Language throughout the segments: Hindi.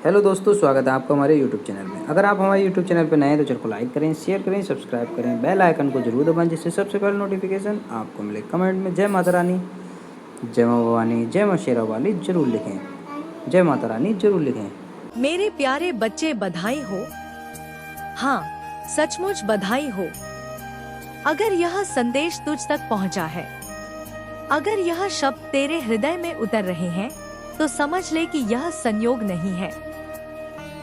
हेलो दोस्तों, स्वागत है आपका हमारे यूट्यूब चैनल में। अगर आप हमारे यूट्यूब चैनल पर नए हैं तो चैनल को लाइक करें, शेयर करें, सब्सक्राइब करें, बेल आइकन को जरूर दबाएं जिससे सबसे पहले नोटिफिकेशन आपको मिले। कमेंट में जय माता रानी, जय माँ भवानी, जय माँ शेरा वाली जरूर लिखें। जय माता रानी जरूर लिखें। मेरे प्यारे बच्चे, बधाई हो। हाँ, सचमुच बधाई हो। अगर यह संदेश तुझ तक पहुंचा है, अगर यह शब्द तेरे हृदय में उतर रहे हैं, तो समझ ले कि यह संयोग नहीं है,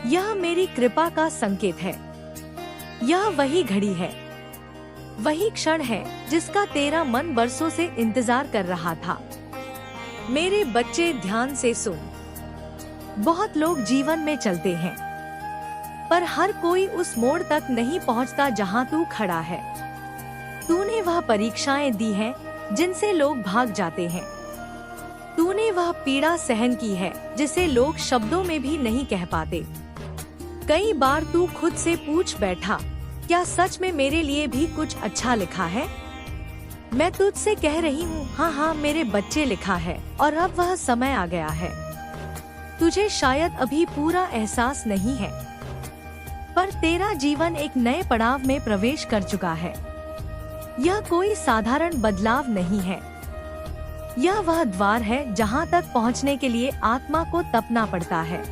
यह मेरी कृपा का संकेत है। यह वही घड़ी है, वही क्षण है जिसका तेरा मन बरसों से इंतजार कर रहा था। मेरे बच्चे, ध्यान से सुन। बहुत लोग जीवन में चलते हैं, पर हर कोई उस मोड़ तक नहीं पहुंचता जहां तू खड़ा है। तूने वह परीक्षाएं दी हैं जिनसे लोग भाग जाते हैं। तूने वह पीड़ा सहन की है जिसे लोग शब्दों में भी नहीं कह पाते। कई बार तू खुद से पूछ बैठा, क्या सच में मेरे लिए भी कुछ अच्छा लिखा है? मैं तुझसे कह रही हूँ, हाँ हाँ मेरे बच्चे, लिखा है। और अब वह समय आ गया है। तुझे शायद अभी पूरा एहसास नहीं है, पर तेरा जीवन एक नए पड़ाव में प्रवेश कर चुका है। यह कोई साधारण बदलाव नहीं है, यह वह द्वार है जहाँ तक पहुँचने के लिए आत्मा को तपना पड़ता है।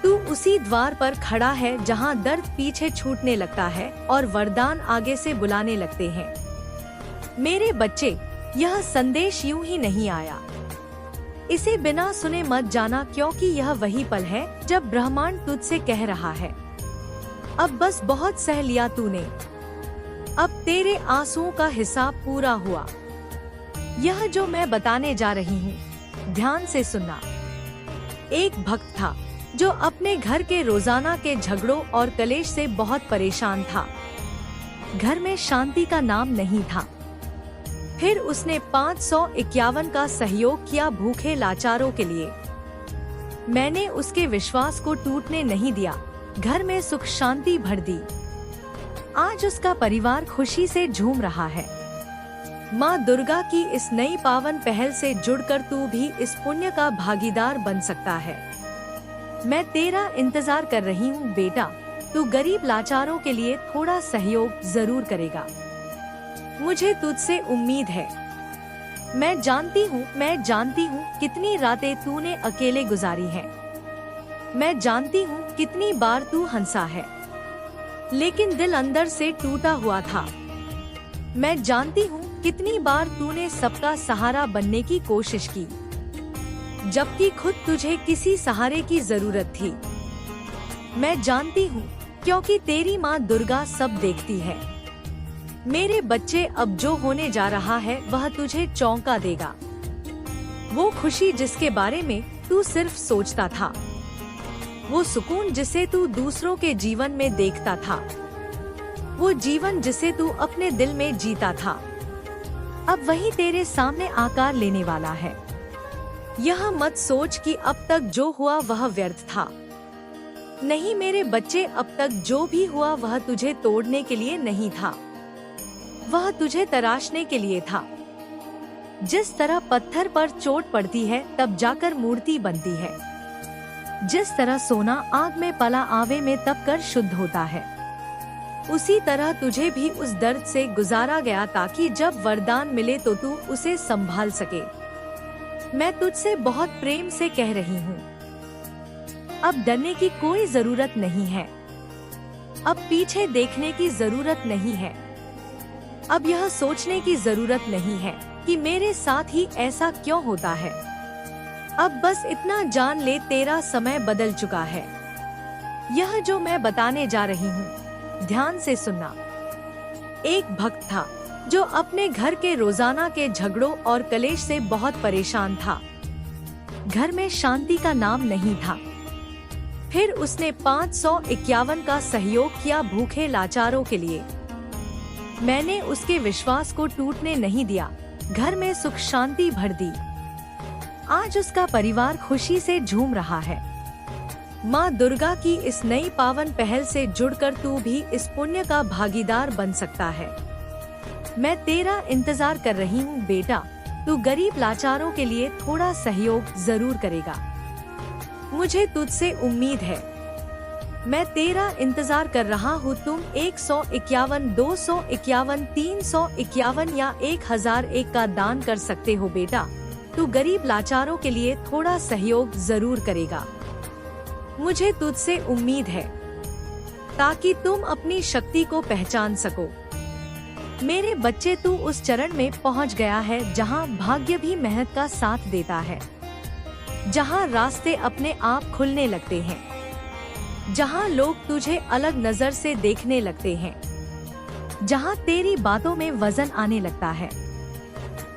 तू उसी द्वार पर खड़ा है जहाँ दर्द पीछे छूटने लगता है और वरदान आगे से बुलाने लगते हैं। मेरे बच्चे, यह संदेश यूं ही नहीं आया। इसे बिना सुने मत जाना, क्योंकि यह वही पल है जब ब्रह्मांड तुझसे कह रहा है, अब बस बहुत सह लिया तूने, अब तेरे आंसुओं का हिसाब पूरा हुआ। यह जो मैं बताने जा रही हूँ, ध्यान से सुनना। एक भक्त था जो अपने घर के रोजाना के झगड़ों और कलेश से बहुत परेशान था। घर में शांति का नाम नहीं था। फिर उसने 551 का सहयोग किया भूखे लाचारों के लिए। मैंने उसके विश्वास को टूटने नहीं दिया, घर में सुख शांति भर दी। आज उसका परिवार खुशी से झूम रहा है। माँ दुर्गा की इस नई पावन पहल से जुड़कर तू भी इस पुण्य का भागीदार बन सकता है। मैं तेरा इंतजार कर रही हूँ बेटा। तू गरीब लाचारों के लिए थोड़ा सहयोग जरूर करेगा। मुझे तुझसे उम्मीद है। मैं जानती हूँ कितनी रातें तूने अकेले गुजारी हैं। मैं जानती हूँ कितनी बार तू हंसा है, लेकिन दिल अंदर से टूटा हुआ था। मैं जानती हूँ कितनी बार तूने सबका सहारा बनने की कोशिश की, जबकि खुद तुझे किसी सहारे की जरूरत थी। मैं जानती हूँ, क्योंकि तेरी माँ दुर्गा सब देखती है। मेरे बच्चे, अब जो होने जा रहा है वह तुझे चौंका देगा। वो खुशी जिसके बारे में तू सिर्फ सोचता था, वो सुकून जिसे तू दूसरों के जीवन में देखता था, वो जीवन जिसे तू अपने दिल में जीता था, अब वही तेरे सामने आकार लेने वाला है। यह मत सोच कि अब तक जो हुआ वह व्यर्थ था। नहीं मेरे बच्चे, अब तक जो भी हुआ वह तुझे तोड़ने के लिए नहीं था, वह तुझे तराशने के लिए था। जिस तरह पत्थर पर चोट पड़ती है तब जाकर मूर्ति बनती है, जिस तरह सोना आग में पला आवे में तब कर शुद्ध होता है, उसी तरह तुझे भी उस दर्द से गुजारा गया ताकि जब वरदान मिले तो तू उसे संभाल सके। मैं तुझसे बहुत प्रेम से कह रही हूँ, अब डरने की कोई जरूरत नहीं है, अब पीछे देखने की जरूरत नहीं है, अब यह सोचने की जरूरत नहीं है कि मेरे साथ ही ऐसा क्यों होता है। अब बस इतना जान ले, तेरा समय बदल चुका है। यह जो मैं बताने जा रही हूँ, ध्यान से सुनना। एक भक्त था जो अपने घर के रोजाना के झगड़ों और कलेश से बहुत परेशान था। घर में शांति का नाम नहीं था। फिर उसने 551 का सहयोग किया भूखे लाचारों के लिए। मैंने उसके विश्वास को टूटने नहीं दिया, घर में सुख शांति भर दी। आज उसका परिवार खुशी से झूम रहा है। माँ दुर्गा की इस नई पावन पहल से जुड़कर तू भी इस पुण्य का भागीदार बन सकता है। मैं तेरा इंतजार कर रही हूँ बेटा। तू गरीब लाचारों के लिए थोड़ा सहयोग जरूर करेगा। मुझे तुझसे उम्मीद है। मैं तेरा इंतजार कर रहा हूँ। तुम 151, 251, 351 या 1001 का दान कर सकते हो बेटा। तू गरीब लाचारों के लिए थोड़ा सहयोग जरूर करेगा। मुझे तुझसे उम्मीद है ताकि तुम अपनी शक्ति को पहचान सको। मेरे बच्चे, तू उस चरण में पहुंच गया है जहां भाग्य भी मेहनत का साथ देता है, जहां रास्ते अपने आप खुलने लगते हैं, जहां लोग तुझे अलग नजर से देखने लगते हैं, जहां तेरी बातों में वजन आने लगता है,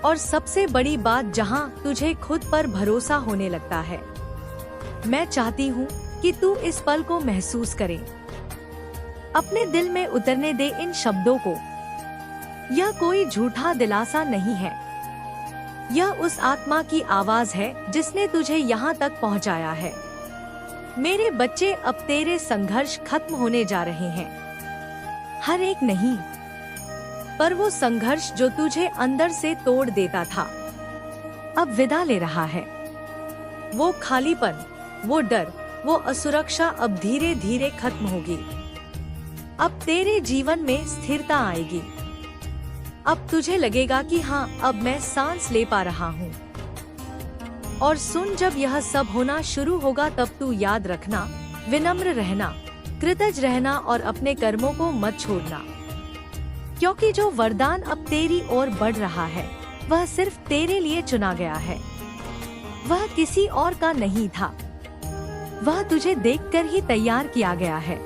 और सबसे बड़ी बात, जहां तुझे खुद पर भरोसा होने लगता है। मैं चाहती हूँ कि तू इस पल को महसूस करे। अपने दिल में उतरने दे इन शब्दों को। यह कोई झूठा दिलासा नहीं है, यह उस आत्मा की आवाज है जिसने तुझे यहाँ तक पहुँचाया है। मेरे बच्चे, अब तेरे संघर्ष खत्म होने जा रहे हैं। हर एक नहीं, पर वो संघर्ष जो तुझे अंदर से तोड़ देता था, अब विदा ले रहा है। वो खालीपन, वो डर, वो असुरक्षा अब धीरे धीरे खत्म होगी। अब तेरे जीवन में स्थिरता आएगी। अब तुझे लगेगा कि हाँ, अब मैं सांस ले पा रहा हूँ। और सुन, जब यह सब होना शुरू होगा तब तू याद रखना, विनम्र रहना, कृतज्ञ रहना और अपने कर्मों को मत छोड़ना। क्योंकि जो वरदान अब तेरी ओर बढ़ रहा है वह सिर्फ तेरे लिए चुना गया है। वह किसी और का नहीं था, वह तुझे देखकर ही तैयार किया गया है।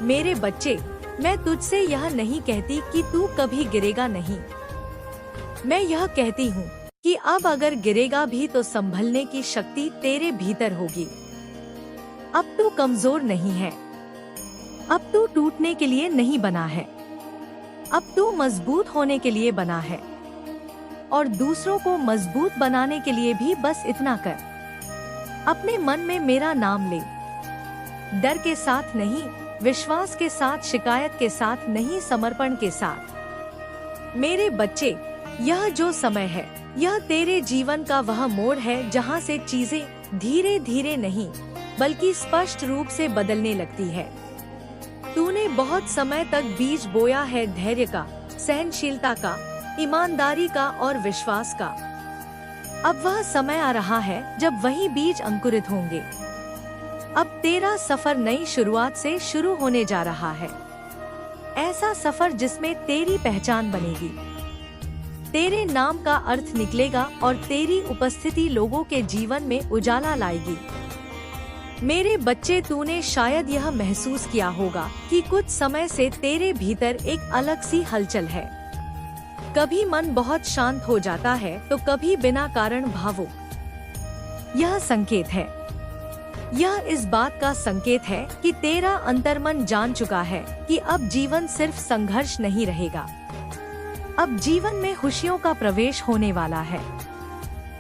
मेरे बच्चे, मैं तुझसे यह नहीं कहती कि तू कभी गिरेगा नहीं। मैं यह कहती हूँ कि अब अगर गिरेगा भी तो संभलने की शक्ति तेरे भीतर होगी। अब तू कमजोर नहीं है, अब तू टूटने के लिए नहीं बना है, अब तू मजबूत होने के लिए बना है। और दूसरों को मजबूत बनाने के लिए भी बस इतना कर, अपने मन में मेरा नाम ले। डर के साथ नहीं, विश्वास के साथ, शिकायत के साथ नहीं, समर्पण के साथ। मेरे बच्चे, यह जो समय है, यह तेरे जीवन का वह मोड़ है जहाँ से चीजें धीरे धीरे नहीं बल्कि स्पष्ट रूप से बदलने लगती है। तूने बहुत समय तक बीज बोया है धैर्य का, सहनशीलता का, ईमानदारी का और विश्वास का। अब वह समय आ रहा है जब वही बीज अंकुरित होंगे। अब तेरा सफर नई शुरुआत से शुरू होने जा रहा है। ऐसा सफर जिसमें तेरी पहचान बनेगी, तेरे नाम का अर्थ निकलेगा और तेरी उपस्थिति लोगों के जीवन में उजाला लाएगी। मेरे बच्चे, तूने शायद यह महसूस किया होगा कि कुछ समय से तेरे भीतर एक अलग सी हलचल है। कभी मन बहुत शांत हो जाता है तो कभी बिना कारण भावुक। यह संकेत है, यह इस बात का संकेत है कि तेरा अंतर्मन जान चुका है कि अब जीवन सिर्फ संघर्ष नहीं रहेगा, अब जीवन में खुशियों का प्रवेश होने वाला है।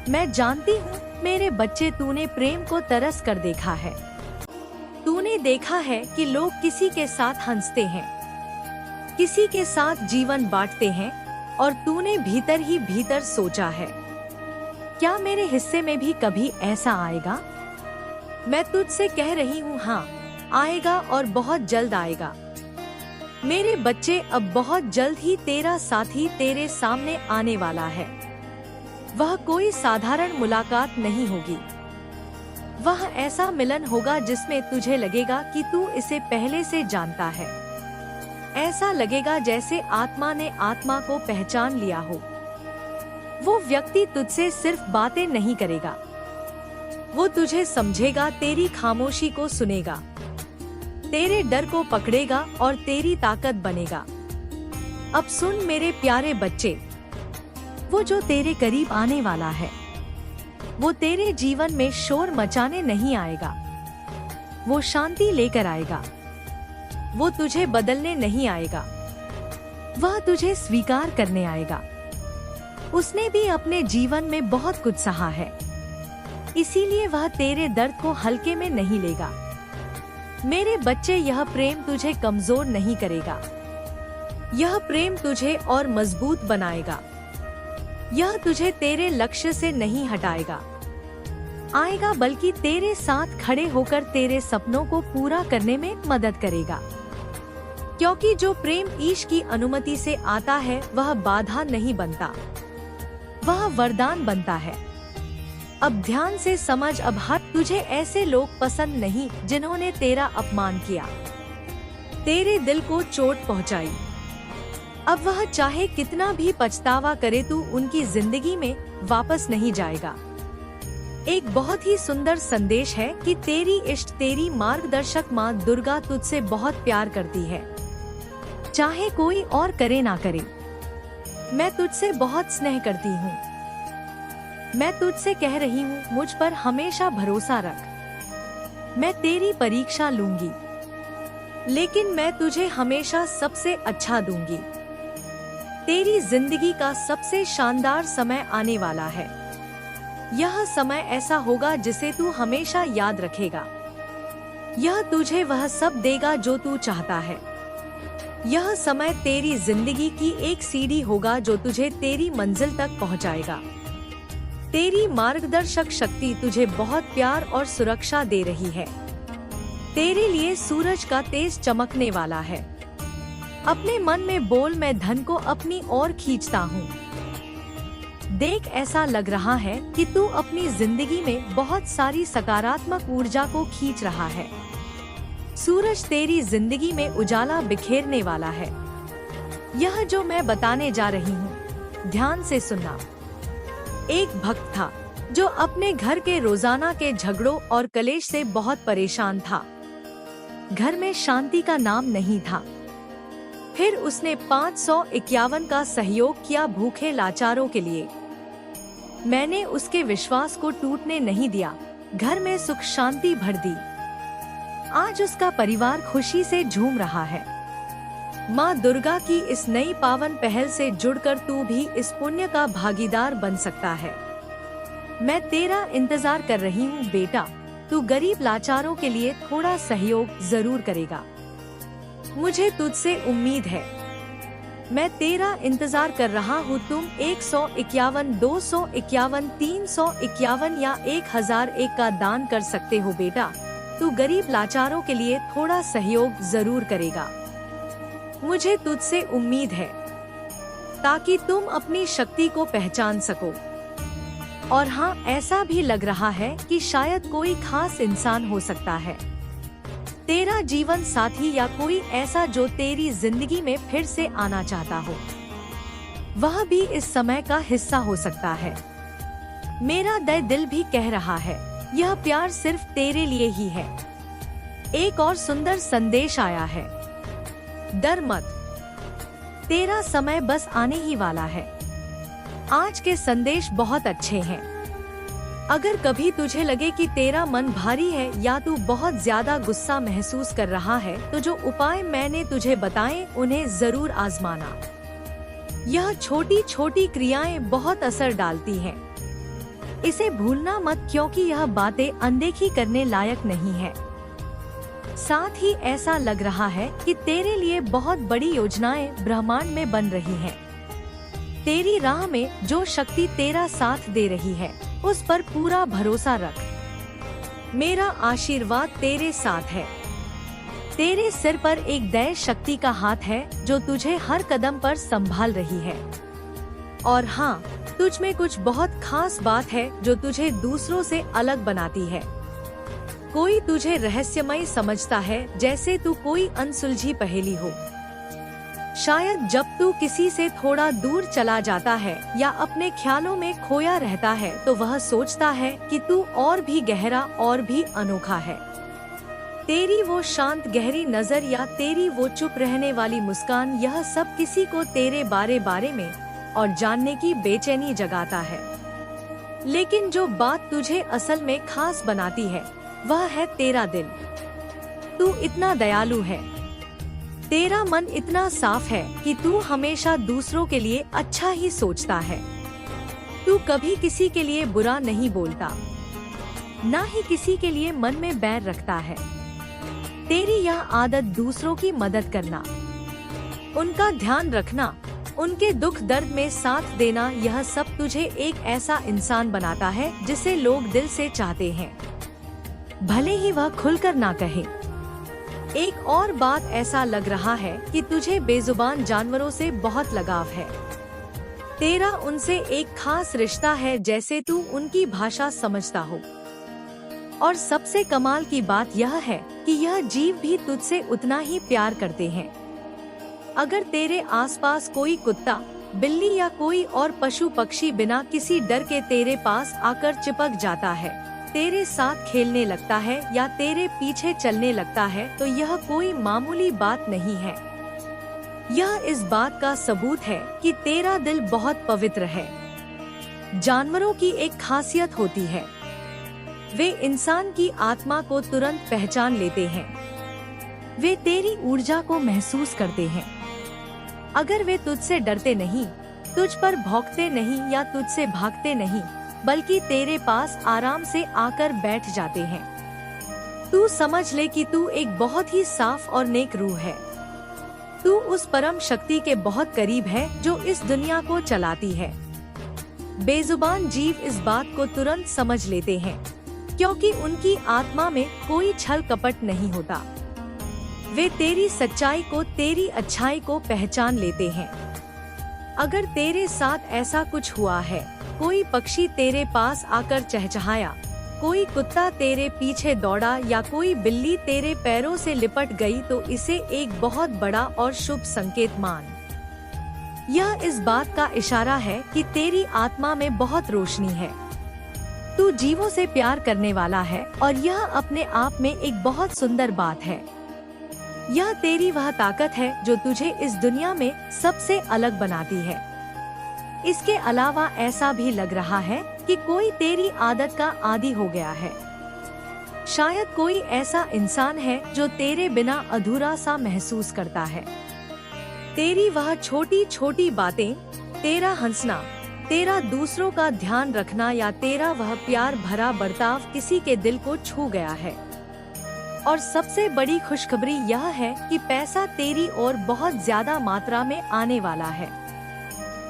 मैं जानती हूँ मेरे बच्चे, तूने प्रेम को तरस कर देखा है। तूने देखा है कि लोग किसी के साथ हंसते हैं, किसी के साथ जीवन बांटते हैं, और तूने भीतर ही भीतर सोचा है, क्या मेरे हिस्से में भी कभी ऐसा आएगा? मैं तुझसे कह रही हूँ, हाँ आएगा, और बहुत जल्द आएगा। मेरे बच्चे, अब बहुत जल्द ही तेरा साथी तेरे सामने आने वाला है। वह कोई साधारण मुलाकात नहीं होगी, वह ऐसा मिलन होगा जिसमें तुझे लगेगा कि तू इसे पहले से जानता है। ऐसा लगेगा जैसे आत्मा ने आत्मा को पहचान लिया हो। वो व्यक्ति तुझसे सिर्फ बातें नहीं करेगा, वो तुझे समझेगा, तेरी खामोशी को सुनेगा, तेरे डर को पकड़ेगा और तेरी ताकत बनेगा। अब सुन मेरे प्यारे बच्चे, वो जो तेरे करीब आने वाला है, वो तेरे जीवन में शोर मचाने नहीं आएगा, वो शांति लेकर आएगा। वो तुझे बदलने नहीं आएगा, वह तुझे स्वीकार करने आएगा। उसने भी अपने जीवन में बहुत कुछ सहा है, इसीलिए वह तेरे दर्द को हल्के में नहीं लेगा। मेरे बच्चे, यह प्रेम तुझे कमजोर नहीं करेगा, यह प्रेम तुझे और मजबूत बनाएगा। यह तुझे तेरे लक्ष्य से नहीं हटाएगा, आएगा, बल्कि तेरे साथ खड़े होकर तेरे सपनों को पूरा करने में मदद करेगा। क्योंकि जो प्रेम ईश की अनुमति से आता है वह बाधा नहीं बनता, वह वरदान बनता है। अब ध्यान से समझ, अब तुझे ऐसे लोग पसंद नहीं जिन्होंने तेरा अपमान किया, तेरे दिल को चोट पहुंचाई। अब वह चाहे कितना भी पछतावा करे, तू उनकी जिंदगी में वापस नहीं जाएगा। एक बहुत ही सुंदर संदेश है कि तेरी इष्ट, तेरी मार्गदर्शक माँ दुर्गा तुझसे बहुत प्यार करती है, चाहे कोई और करे ना करे। मैं तुझसे बहुत स्नेह करती हूँ। मैं तुझसे कह रही हूँ, मुझ पर हमेशा भरोसा रख। मैं तेरी परीक्षा लूंगी, लेकिन मैं तुझे हमेशा सबसे अच्छा दूंगी। तेरी जिंदगी का सबसे शानदार समय आने वाला है। यह समय ऐसा होगा जिसे तू हमेशा याद रखेगा। यह तुझे वह सब देगा जो तू चाहता है। यह समय तेरी जिंदगी की एक सीढ़ी होगा जो तुझे तेरी मंजिल तक पहुंचाएगा। तेरी मार्गदर्शक शक्ति तुझे बहुत प्यार और सुरक्षा दे रही है। तेरे लिए सूरज का तेज चमकने वाला है। अपने मन में बोल, मैं धन को अपनी ओर खींचता हूँ। देख, ऐसा लग रहा है कि तू अपनी जिंदगी में बहुत सारी सकारात्मक ऊर्जा को खींच रहा है। सूरज तेरी जिंदगी में उजाला बिखेरने वाला है। यह जो मैं बताने जा रही हूँ, ध्यान से सुनना। एक भक्त था जो अपने घर के रोजाना के झगड़ों और कलेश से बहुत परेशान था। घर में शांति का नाम नहीं था। फिर उसने 551 का सहयोग किया भूखे लाचारों के लिए। मैंने उसके विश्वास को टूटने नहीं दिया, घर में सुख शांति भर दी। आज उसका परिवार खुशी से झूम रहा है। माँ दुर्गा की इस नई पावन पहल से जुड़कर तू भी इस पुण्य का भागीदार बन सकता है। मैं तेरा इंतजार कर रही हूँ बेटा। तू गरीब लाचारों के लिए थोड़ा सहयोग जरूर करेगा। मुझे तुझसे उम्मीद है। मैं तेरा इंतजार कर रहा हूँ। तुम 151, 251, 351 या 1001 का दान कर सकते हो बेटा। तू गरीब लाचारों के लिए थोड़ा सहयोग जरूर करेगा। मुझे तुझसे उम्मीद है, ताकि तुम अपनी शक्ति को पहचान सको। और हाँ, ऐसा भी लग रहा है कि शायद कोई खास इंसान हो सकता है, तेरा जीवन साथी या कोई ऐसा जो तेरी जिंदगी में फिर से आना चाहता हो। वह भी इस समय का हिस्सा हो सकता है। मेरा दिल भी कह रहा है, यह प्यार सिर्फ तेरे लिए ही है। एक और सुंदर संदेश आया है, डर मत, तेरा समय बस आने ही वाला है। आज के संदेश बहुत अच्छे हैं। अगर कभी तुझे लगे कि तेरा मन भारी है या तू बहुत ज्यादा गुस्सा महसूस कर रहा है, तो जो उपाय मैंने तुझे बताए उन्हें जरूर आजमाना। यह छोटी छोटी क्रियाएं बहुत असर डालती हैं। इसे भूलना मत, क्योंकि यह बातें अनदेखी करने लायक नहीं है। साथ ही ऐसा लग रहा है कि तेरे लिए बहुत बड़ी योजनाएं ब्रह्मांड में बन रही हैं। तेरी राह में जो शक्ति तेरा साथ दे रही है, उस पर पूरा भरोसा रख। मेरा आशीर्वाद तेरे साथ है। तेरे सिर पर एक दैव शक्ति का हाथ है जो तुझे हर कदम पर संभाल रही है। और हाँ, तुझ में कुछ बहुत खास बात है जो तुझे दूसरों से अलग बनाती है। कोई तुझे रहस्यमय समझता है, जैसे तू कोई अनसुलझी पहेली हो। शायद जब तू किसी से थोड़ा दूर चला जाता है या अपने ख्यालों में खोया रहता है, तो वह सोचता है कि तू और भी गहरा और भी अनोखा है। तेरी वो शांत गहरी नजर या तेरी वो चुप रहने वाली मुस्कान, यह सब किसी को तेरे बारे में और जानने की बेचैनी जगाता है। लेकिन जो बात तुझे असल में खास बनाती है, वह है तेरा दिल। तू इतना दयालु है, तेरा मन इतना साफ है कि तू हमेशा दूसरों के लिए अच्छा ही सोचता है। तू कभी किसी के लिए बुरा नहीं बोलता, ना ही किसी के लिए मन में बैर रखता है। तेरी यह आदत दूसरों की मदद करना, उनका ध्यान रखना उनके दुख दर्द में साथ देना, यह सब तुझे एक ऐसा इंसान बनाता है जिसे लोग दिल से चाहते हैं, भले ही वह खुलकर ना कहे। एक और बात, ऐसा लग रहा है कि तुझे बेजुबान जानवरों से बहुत लगाव है। तेरा उनसे एक खास रिश्ता है, जैसे तू उनकी भाषा समझता हो। और सबसे कमाल की बात यह है कि यह जीव भी तुझसे उतना ही प्यार करते हैं। अगर तेरे आसपास कोई कुत्ता, बिल्ली या कोई और पशु पक्षी बिना किसी डर के तेरे पास आकर चिपक जाता है, तेरे साथ खेलने लगता है या तेरे पीछे चलने लगता है, तो यह कोई मामूली बात नहीं है। यह इस बात का सबूत है कि तेरा दिल बहुत पवित्र है। जानवरों की एक खासियत होती है, वे इंसान की आत्मा को तुरंत पहचान लेते हैं। वे तेरी ऊर्जा को महसूस करते हैं। अगर वे तुझसे डरते नहीं, तुझ पर भौंकते नहीं या तुझसे भागते नहीं, बल्कि तेरे पास आराम से आकर बैठ जाते हैं, तू समझ ले कि तू एक बहुत ही साफ और नेक रूह है। तू उस परम शक्ति के बहुत करीब है जो इस दुनिया को चलाती है। बेजुबान जीव इस बात को तुरंत समझ लेते हैं, क्योंकि उनकी आत्मा में कोई छल कपट नहीं होता। वे तेरी सच्चाई को, तेरी अच्छाई को पहचान लेते हैं। अगर तेरे साथ ऐसा कुछ हुआ है, कोई पक्षी तेरे पास आकर चहचहाया, कोई कुत्ता तेरे पीछे दौड़ा या कोई बिल्ली तेरे पैरों से लिपट गई, तो इसे एक बहुत बड़ा और शुभ संकेत मान। यह इस बात का इशारा है कि तेरी आत्मा में बहुत रोशनी है। तू जीवों से प्यार करने वाला है और यह अपने आप में एक बहुत सुंदर बात है। यह तेरी वह ताकत है जो तुझे इस दुनिया में सबसे अलग बनाती है। इसके अलावा ऐसा भी लग रहा है कि कोई तेरी आदत का आदी हो गया है। शायद कोई ऐसा इंसान है जो तेरे बिना अधूरा सा महसूस करता है। तेरी वह छोटी छोटी बातें, तेरा हंसना, तेरा दूसरों का ध्यान रखना या तेरा वह प्यार भरा बर्ताव किसी के दिल को छू गया है। और सबसे बड़ी खुशखबरी यह है कि पैसा तेरी ओर बहुत ज्यादा मात्रा में आने वाला है।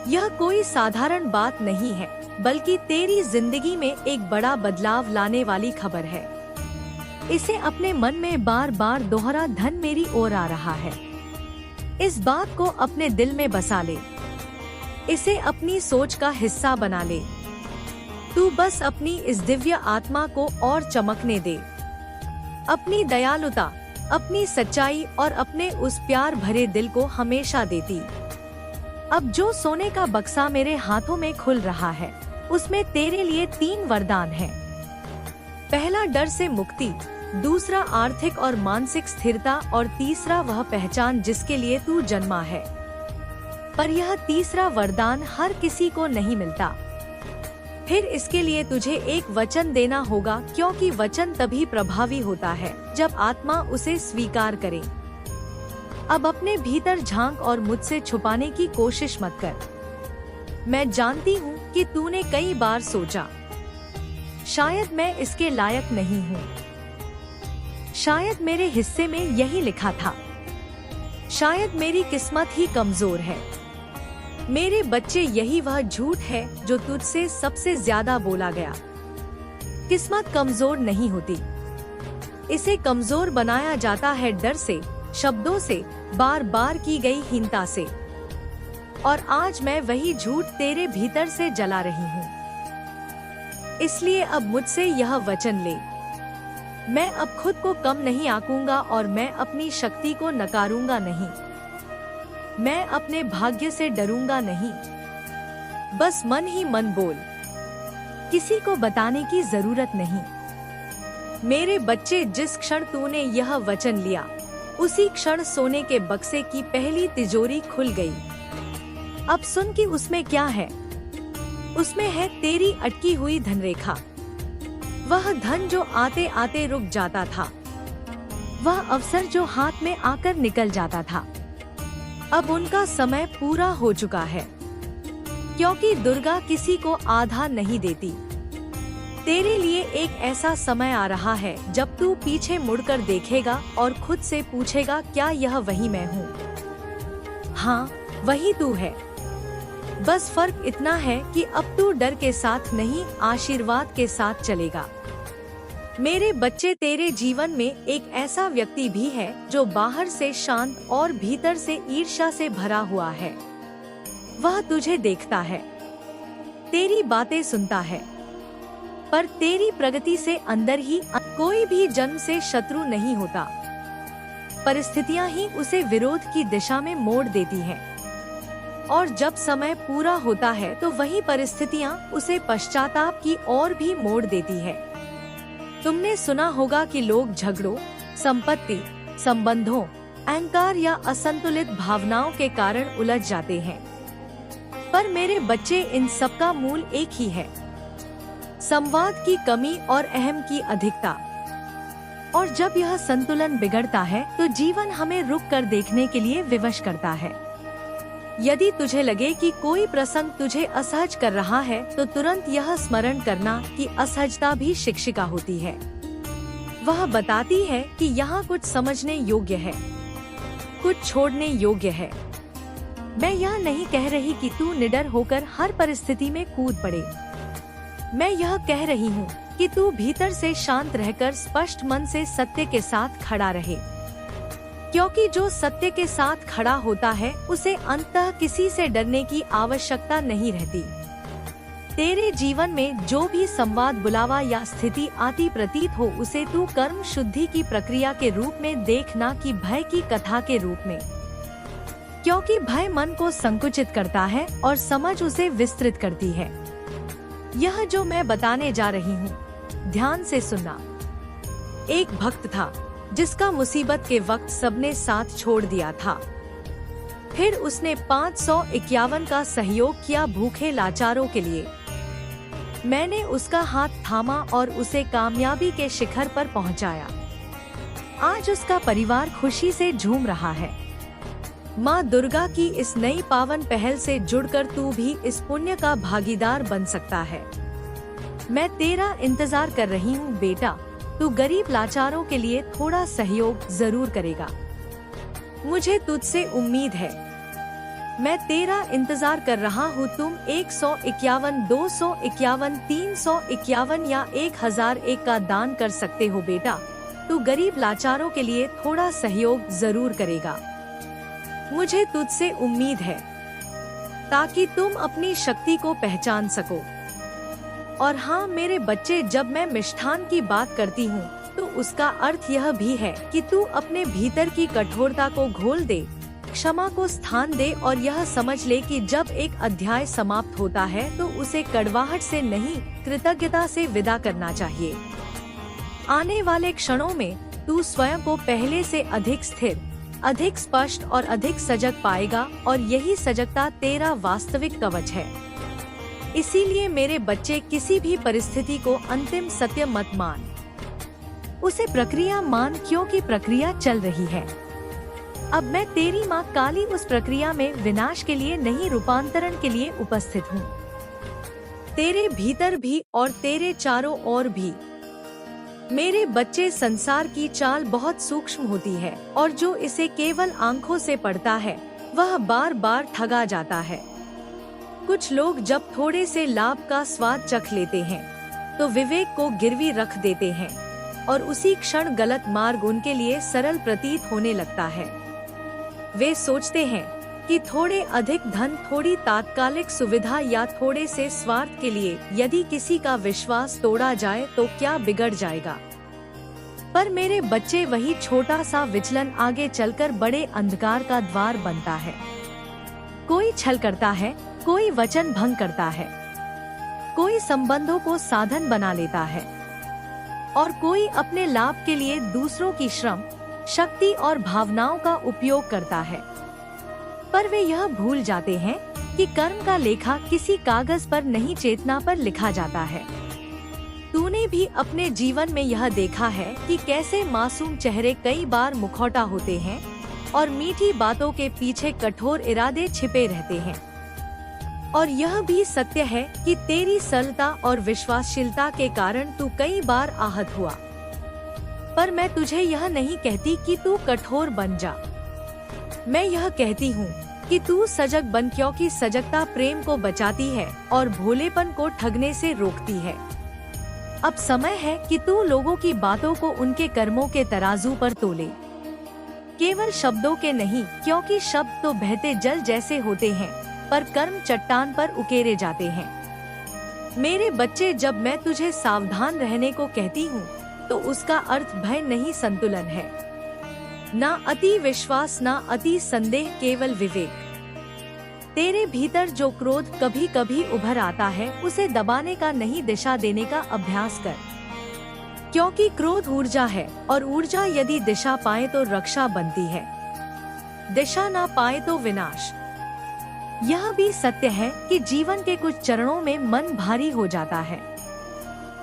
यह कोई साधारण बात नहीं है, बल्कि तेरी जिंदगी में एक बड़ा बदलाव लाने वाली खबर है। इसे अपने मन में बार बार दोहरा, धन मेरी ओर आ रहा है। इस बात को अपने दिल में बसा ले, इसे अपनी सोच का हिस्सा बना ले। तू बस अपनी इस दिव्य आत्मा को और चमकने दे। अपनी दयालुता, अपनी सच्चाई और अपने उस प्यार भरे दिल को हमेशा देती। अब जो सोने का बक्सा मेरे हाथों में खुल रहा है, उसमें तेरे लिए 3 वरदान हैं। पहला डर से मुक्ति, दूसरा आर्थिक और मानसिक स्थिरता और तीसरा वह पहचान जिसके लिए तू जन्मा है। पर यह तीसरा वरदान हर किसी को नहीं मिलता। फिर इसके लिए तुझे एक वचन देना होगा, क्योंकि वचन तभी प्रभावी होता है जब आत्मा उसे स्वीकार करे। अब अपने भीतर झांक और मुझसे छुपाने की कोशिश मत कर। मैं जानती हूँ कि तूने कई बार सोचा, शायद मैं इसके लायक नहीं हूँ, शायद मेरे हिस्से में यही लिखा था, शायद मेरी किस्मत ही कमजोर है। मेरे बच्चे, यही वह झूठ है जो तुझसे सबसे ज्यादा बोला गया। किस्मत कमजोर नहीं होती, इसे कमजोर बनाया जाता है डर से, शब्दों से, बार बार की गई हीनता से। और आज मैं वही झूठ तेरे भीतर से जला रही हूँ। इसलिए अब मुझसे यह वचन ले, मैं अब खुद को कम नहीं आंकूंगा और मैं अपनी शक्ति को नकारूंगा नहीं। मैं अपने भाग्य से डरूंगा नहीं। बस मन ही मन बोल, किसी को बताने की जरूरत नहीं। मेरे बच्चे, जिस क्षण तूने यह वचन लिया, उसी क्षण सोने के बक्से की पहली तिजोरी खुल गई। अब सुन कि उसमें क्या है। उसमें है तेरी अटकी हुई धनरेखा, वह धन जो आते आते रुक जाता था, वह अवसर जो हाथ में आकर निकल जाता था। अब उनका समय पूरा हो चुका है, क्योंकि दुर्गा किसी को आधा नहीं देती। तेरे लिए एक ऐसा समय आ रहा है जब तू पीछे मुड़कर देखेगा और खुद से पूछेगा, क्या यह वही मैं हूँ? हाँ, वही तू है। बस फर्क इतना है कि अब तू डर के साथ नहीं, आशीर्वाद के साथ चलेगा। मेरे बच्चे, तेरे जीवन में एक ऐसा व्यक्ति भी है जो बाहर से शांत और भीतर से ईर्ष्या से भरा हुआ है। वह तुझे देखता है, तेरी बातें सुनता है, पर तेरी प्रगति से अंदर ही कोई भी जन्म से शत्रु नहीं होता। परिस्थितियां ही उसे विरोध की दिशा में मोड़ देती हैं। और जब समय पूरा होता है तो वही परिस्थितियां उसे पश्चाताप की ओर भी मोड़ देती है। तुमने सुना होगा कि लोग झगड़ों, संपत्ति, संबंधों, अहंकार या असंतुलित भावनाओं के कारण उलझ जाते हैं। पर मेरे बच्चे, इन सब का मूल एक ही है, संवाद की कमी और अहम की अधिकता। और जब यह संतुलन बिगड़ता है तो जीवन हमें रुक कर देखने के लिए विवश करता है। यदि तुझे लगे कि कोई प्रसंग तुझे असहज कर रहा है तो तुरंत यह स्मरण करना कि असहजता भी शिक्षिका होती है। वह बताती है कि यहाँ कुछ समझने योग्य है, कुछ छोड़ने योग्य है। मैं यह नहीं कह रही कि तू निडर होकर हर परिस्थिति में कूद पड़े। मैं यह कह रही हूँ कि तू भीतर से शांत रहकर स्पष्ट मन से सत्य के साथ खड़ा रहे, क्योंकि जो सत्य के साथ खड़ा होता है उसे अंततः किसी से डरने की आवश्यकता नहीं रहती। तेरे जीवन में जो भी संवाद, बुलावा या स्थिति आती प्रतीत हो, उसे तू कर्म शुद्धि की प्रक्रिया के रूप में देखना कि भय की कथा के रूप में, क्योंकि भय मन को संकुचित करता है और समझ उसे विस्तृत करती है। यह जो मैं बताने जा रही हूँ, ध्यान से सुनना। एक भक्त था जिसका मुसीबत के वक्त सबने साथ छोड़ दिया था। फिर उसने 551 का सहयोग किया भूखे लाचारों के लिए। मैंने उसका हाथ थामा और उसे कामयाबी के शिखर पर पहुंचाया। आज उसका परिवार खुशी से झूम रहा है। माँ दुर्गा की इस नई पावन पहल से जुड़कर तू भी इस पुण्य का भागीदार बन सकता है। मैं तेरा इंतजार कर रही हूँ बेटा। तू गरीब लाचारों के लिए थोड़ा सहयोग जरूर करेगा। मुझे तुझसे उम्मीद है। मैं तेरा इंतजार कर रहा हूँ। तुम 151, 251, 351 या 1001 का दान कर सकते हो बेटा। तू गरीब लाचारों के लिए थोड़ा सहयोग जरूर करेगा। मुझे तुझसे उम्मीद है, ताकि तुम अपनी शक्ति को पहचान सको। और हाँ मेरे बच्चे, जब मैं मिष्ठान की बात करती हूँ तो उसका अर्थ यह भी है कि तू अपने भीतर की कठोरता को घोल दे, क्षमा को स्थान दे और यह समझ ले कि जब एक अध्याय समाप्त होता है तो उसे कड़वाहट से नहीं, कृतज्ञता से विदा करना चाहिए। आने वाले क्षणों में तू स्वयं को पहले से अधिक स्थिर, अधिक स्पष्ट और अधिक सजग पाएगा और यही सजगता तेरा वास्तविक कवच है। इसीलिए मेरे बच्चे, किसी भी परिस्थिति को अंतिम सत्य मत मान, उसे प्रक्रिया मान, क्योंकि प्रक्रिया चल रही है। अब मैं तेरी माँ काली उस प्रक्रिया में विनाश के लिए नहीं, रूपांतरण के लिए उपस्थित हूँ। तेरे भीतर भी और तेरे चारों ओर भी। मेरे बच्चे, संसार की चाल बहुत सूक्ष्म होती है और जो इसे केवल आंखों से पढ़ता है वह बार बार ठगा जाता है। कुछ लोग जब थोड़े से लाभ का स्वाद चख लेते हैं तो विवेक को गिरवी रख देते हैं और उसी क्षण गलत मार्ग उनके लिए सरल प्रतीत होने लगता है। वे सोचते हैं कि थोड़े अधिक धन, थोड़ी तात्कालिक सुविधा या थोड़े से स्वार्थ के लिए यदि किसी का विश्वास तोड़ा जाए तो क्या बिगड़ जाएगा। पर मेरे बच्चे, वही छोटा सा विचलन आगे चलकर बड़े अंधकार का द्वार बनता है। कोई छल करता है, कोई वचन भंग करता है, कोई संबंधों को साधन बना लेता है और कोई अपने लाभ के लिए दूसरों की श्रम, शक्ति और भावनाओं का उपयोग करता है। पर वे यह भूल जाते हैं कि कर्म का लेखा किसी कागज पर नहीं, चेतना पर लिखा जाता है। तूने भी अपने जीवन में यह देखा है कि कैसे मासूम चेहरे कई बार मुखौटा होते हैं और मीठी बातों के पीछे कठोर इरादे छिपे रहते हैं। और यह भी सत्य है कि तेरी सरलता और विश्वासशीलता के कारण तू कई बार आहत हुआ। पर मैं तुझे यह नहीं कहती कि तू कठोर बन जा। मैं यह कहती हूँ कि तू सजग बन, क्योंकि सजगता प्रेम को बचाती है और भोलेपन को ठगने से रोकती है। अब समय है कि तू लोगों की बातों को उनके कर्मों के तराजू पर तोले, केवल शब्दों के नहीं, क्योंकि शब्द तो बहते जल जैसे होते हैं पर कर्म चट्टान पर उकेरे जाते हैं। मेरे बच्चे, जब मैं तुझे सावधान रहने को कहती हूँ तो उसका अर्थ भय नहीं, संतुलन है। ना अति विश्वास, ना अति संदेह, केवल विवेक। तेरे भीतर जो क्रोध कभी कभी उभर आता है उसे दबाने का नहीं, दिशा देने का अभ्यास कर, क्योंकि क्रोध ऊर्जा है और ऊर्जा यदि दिशा पाए तो रक्षा बनती है, दिशा ना पाए तो विनाश। यह भी सत्य है कि जीवन के कुछ चरणों में मन भारी हो जाता है,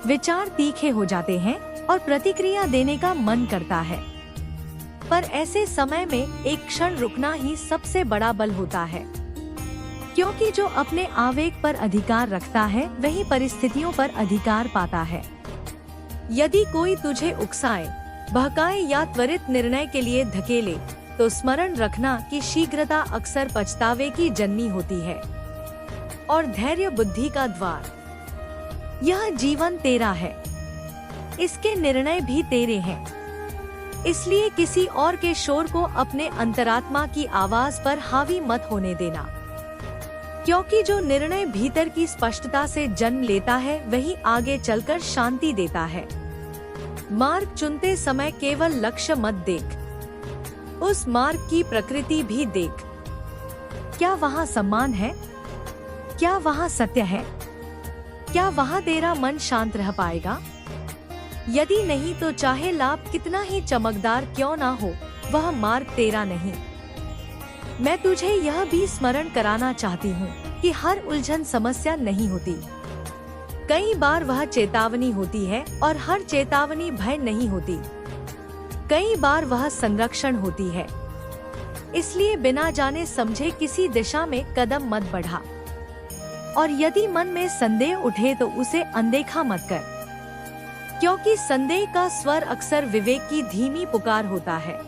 विचार तीखे हो जाते हैं और प्रतिक्रिया देने का मन करता है, पर ऐसे समय में एक क्षण रुकना ही सबसे बड़ा बल होता है, क्योंकि जो अपने आवेग पर अधिकार रखता है वही परिस्थितियों पर अधिकार पाता है। यदि कोई तुझे उकसाए, बहकाए या त्वरित निर्णय के लिए धकेले तो स्मरण रखना कि शीघ्रता अक्सर पछतावे की जन्मी होती है और धैर्य बुद्धि का द्वार। यह जीवन तेरा है, इसके निर्णय भी तेरे हैं, इसलिए किसी और के शोर को अपने अंतरात्मा की आवाज पर हावी मत होने देना, क्योंकि जो निर्णय भीतर की स्पष्टता से जन्म लेता है वही आगे चलकर शांति देता है। मार्ग चुनते समय केवल लक्ष्य मत देख, उस मार्ग की प्रकृति भी देख। क्या वहाँ सम्मान है? क्या वहाँ सत्य है? क्या वहाँ तेरा मन शांत रह पाएगा? यदि नहीं तो चाहे लाभ कितना ही चमकदार क्यों ना हो, वह मार्ग तेरा नहीं। मैं तुझे यह भी स्मरण कराना चाहती हूँ कि हर उलझन समस्या नहीं होती, कई बार वह चेतावनी होती है और हर चेतावनी भय नहीं होती, कई बार वह संरक्षण होती है। इसलिए बिना जाने समझे किसी दिशा में कदम मत बढ़ा, और यदि मन में संदेह उठे तो उसे अनदेखा मत कर, क्योंकि संदेह का स्वर अक्सर विवेक की धीमी पुकार होता है।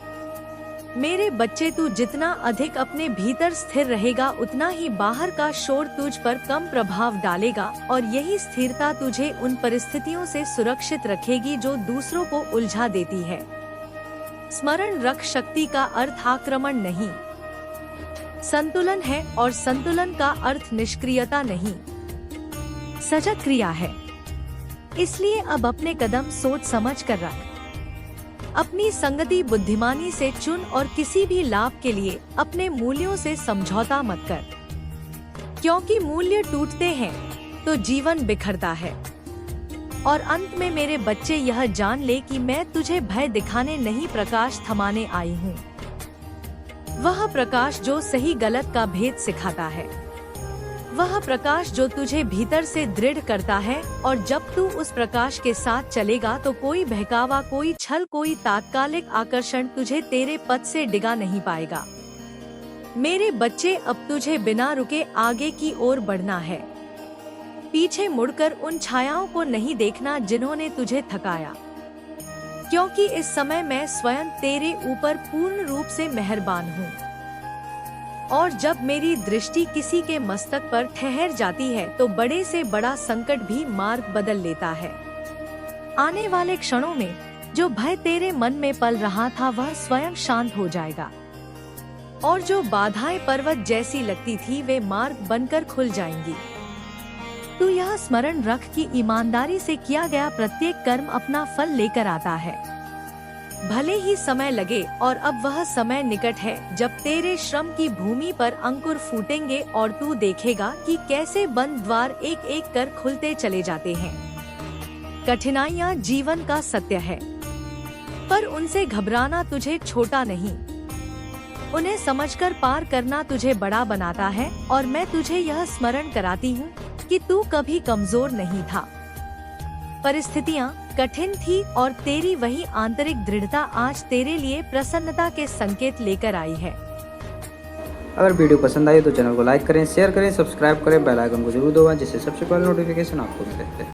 मेरे बच्चे, तू जितना अधिक अपने भीतर स्थिर रहेगा उतना ही बाहर का शोर तुझ पर कम प्रभाव डालेगा, और यही स्थिरता तुझे उन परिस्थितियों से सुरक्षित रखेगी जो दूसरों को उलझा देती है। स्मरण रख, शक्ति का अर्थ आक्रमण नहीं, संतुलन है, और संतुलन का अर्थ निष्क्रियता नहीं, सजग क्रिया है। इसलिए अब अपने कदम सोच समझ कर रख, अपनी संगति बुद्धिमानी से चुन और किसी भी लाभ के लिए अपने मूल्यों से समझौता मत कर, क्योंकि मूल्य टूटते हैं तो जीवन बिखरता है। और अंत में मेरे बच्चे, यह जान ले कि मैं तुझे भय दिखाने नहीं, प्रकाश थमाने आई हूँ। वह प्रकाश जो सही गलत का भेद सिखाता है, वह प्रकाश जो तुझे भीतर से दृढ़ करता है, और जब तू उस प्रकाश के साथ चलेगा तो कोई बहकावा, कोई छल, कोई तात्कालिक आकर्षण तुझे तेरे पथ से डिगा नहीं पाएगा। मेरे बच्चे, अब तुझे बिना रुके आगे की ओर बढ़ना है, पीछे मुड़कर उन छायाओं को नहीं देखना जिन्होंने तुझे थकाया, क्योंकि इस समय मैं स्वयं तेरे ऊपर पूर्ण रूप से मेहरबान हूँ। और जब मेरी दृष्टि किसी के मस्तक पर ठहर जाती है तो बड़े से बड़ा संकट भी मार्ग बदल लेता है। आने वाले क्षणों में जो भय तेरे मन में पल रहा था वह स्वयं शांत हो जाएगा, और जो बाधाएं पर्वत जैसी लगती थी वे मार्ग बनकर खुल जाएंगी। तू यह स्मरण रख कि ईमानदारी से किया गया प्रत्येक कर्म अपना फल लेकर आता है, भले ही समय लगे, और अब वह समय निकट है जब तेरे श्रम की भूमि पर अंकुर फूटेंगे और तू देखेगा कि कैसे बंद द्वार एक एक कर खुलते चले जाते हैं। कठिनाइयाँ जीवन का सत्य है, पर उनसे घबराना तुझे छोटा नहीं, उन्हें समझकर पार करना तुझे बड़ा बनाता है। और मैं तुझे यह स्मरण कराती हूँ कि तू कभी कमजोर नहीं था, परिस्थितियाँ कठिन थी, और तेरी वही आंतरिक दृढ़ता आज तेरे लिए प्रसन्नता के संकेत लेकर आई है। अगर वीडियो पसंद आई तो चैनल को लाइक करें, शेयर करें, सब्सक्राइब करें, बेल आइकन को जरूर दबाएं जिससे सबसे पहले नोटिफिकेशन आपको मिले।